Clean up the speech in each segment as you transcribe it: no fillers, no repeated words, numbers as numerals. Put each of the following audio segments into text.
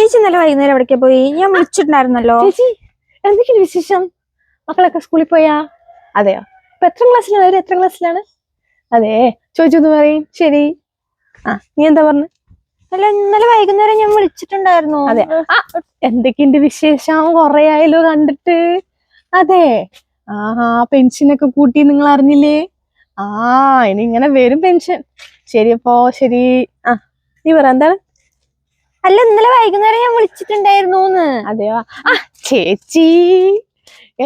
ചേച്ചി ഇന്നലെ വൈകുന്നേരം എവിടേക്കാ പോയി? ഞാൻ വിളിച്ചിട്ടുണ്ടായിരുന്നല്ലോ. ചേച്ചി എന്തൊക്കെയാണ് വിശേഷം? മക്കളൊക്കെ സ്കൂളിൽ പോയാ? അതെയോ? ഇപ്പൊ എത്ര ക്ലാസ്സിലാണ്? അതെ, ചോദിച്ചൊന്ന് പറയും. ശരി. നീ എന്താ പറഞ്ഞ? അല്ല, ഇന്നലെ വൈകുന്നേരം ഞാൻ വിളിച്ചിട്ടുണ്ടായിരുന്നു. അതെ. എന്തൊക്കെയുണ്ട് വിശേഷം? കൊറേ ആയല്ലോ കണ്ടിട്ട്. അതെ. പെൻഷനൊക്കെ കൂട്ടി നിങ്ങൾ അറിഞ്ഞില്ലേ? ഇനി ഇങ്ങനെ വരും പെൻഷൻ. ശരി, അപ്പോ ശരി. നീ പറ എന്താണ്? അല്ല, ഇന്നലെ വൈകുന്നേരം ഞാൻ വിളിച്ചിട്ടുണ്ടായിരുന്നു. അതെയോ? ചേച്ചി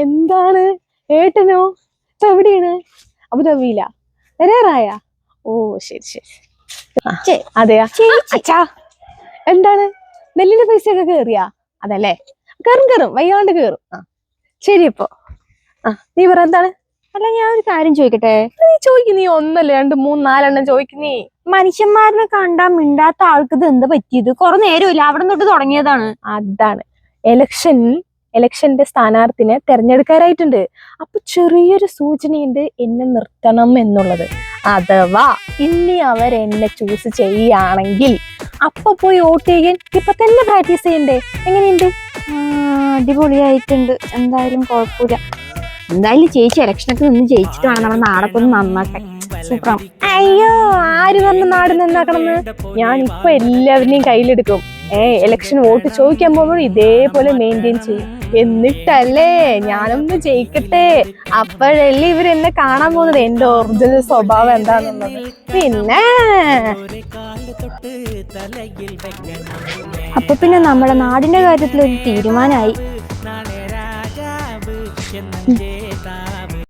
എന്താണ്? ഏട്ടനോ? ഇപ്പൊ എവിടെയാണ്? അബുദാബിയിലാ? വരാറായ? ഓ ശരി ശരി. അതെയാ? അച്ഛാ എന്താണ്? നെല്ലിന്റെ പൈസ ഒക്കെ കേറിയാ? അതല്ലേ, കേറും വയ്യാണ്ട് കേറും. ശരി അപ്പൊ നീ പറ എന്താണ്? അല്ല, ഞാൻ ഒരു കാര്യം ചോദിക്കട്ടെ? നീ ചോദിക്കുന്നീ ഒന്നല്ല 2 3 4 ചോദിക്കുന്നീ. മനുഷ്യന്മാരിനെ കണ്ടാ മിണ്ടാത്ത ആൾക്ക് ഇത് എന്താ പറ്റിയത്? കുറെ നേരമില്ല, അവിടെ തൊട്ട് തുടങ്ങിയതാണ്. അതാണ് ഇലക്ഷന്റെ സ്ഥാനാർത്ഥിനെ തെരഞ്ഞെടുക്കാനായിട്ടുണ്ട്. അപ്പൊ ചെറിയൊരു സൂചനയുണ്ട് എന്നെ നിർത്തണം എന്നുള്ളത്. അഥവാ ഇനി അവരെന്നെ ചൂസ് ചെയ്യുകയാണെങ്കിൽ അപ്പൊ പോയി വോട്ട് ചെയ്യാൻ ഇപ്പൊ തന്നെ പ്രാക്ടീസ് ചെയ്യണ്ടേ? എങ്ങനെയുണ്ട്? അടിപൊളിയായിട്ടുണ്ട്. എന്തായാലും കുഴപ്പമില്ല. എന്തായാലും ചേച്ചി ഇലക്ഷനൊക്കെ നിന്ന് ജയിച്ചിട്ട് വേണം നമ്മുടെ നാടൊക്കെ ഒന്ന് നന്നാക്കാൻ. സൂപ്പറാ. അയ്യോ, ആര് പറഞ്ഞ നാട് നന്നാക്കണമെന്ന്? ഞാൻ ഇപ്പൊ എല്ലാവരുടെയും കയ്യിലെടുക്കും. ഇലക്ഷൻ വോട്ട് ചോദിക്കാൻ പോകുമ്പോൾ ഇതേപോലെ മെയിൻറ്റെയിൻ ചെയ്യും. എന്നിട്ടല്ലേ ഞാനൊന്ന് ജയിക്കട്ടെ, അപ്പോഴല്ലേ ഇവരെന്നെ കാണാൻ പോകുന്നത് എന്റെ ഒറിജിനൽ സ്വഭാവം എന്താണെന്നുള്ളത്. പിന്നെ അപ്പൊ പിന്നെ നമ്മുടെ നാടിന്റെ കാര്യത്തിൽ ഒരു തീരുമാനമായി.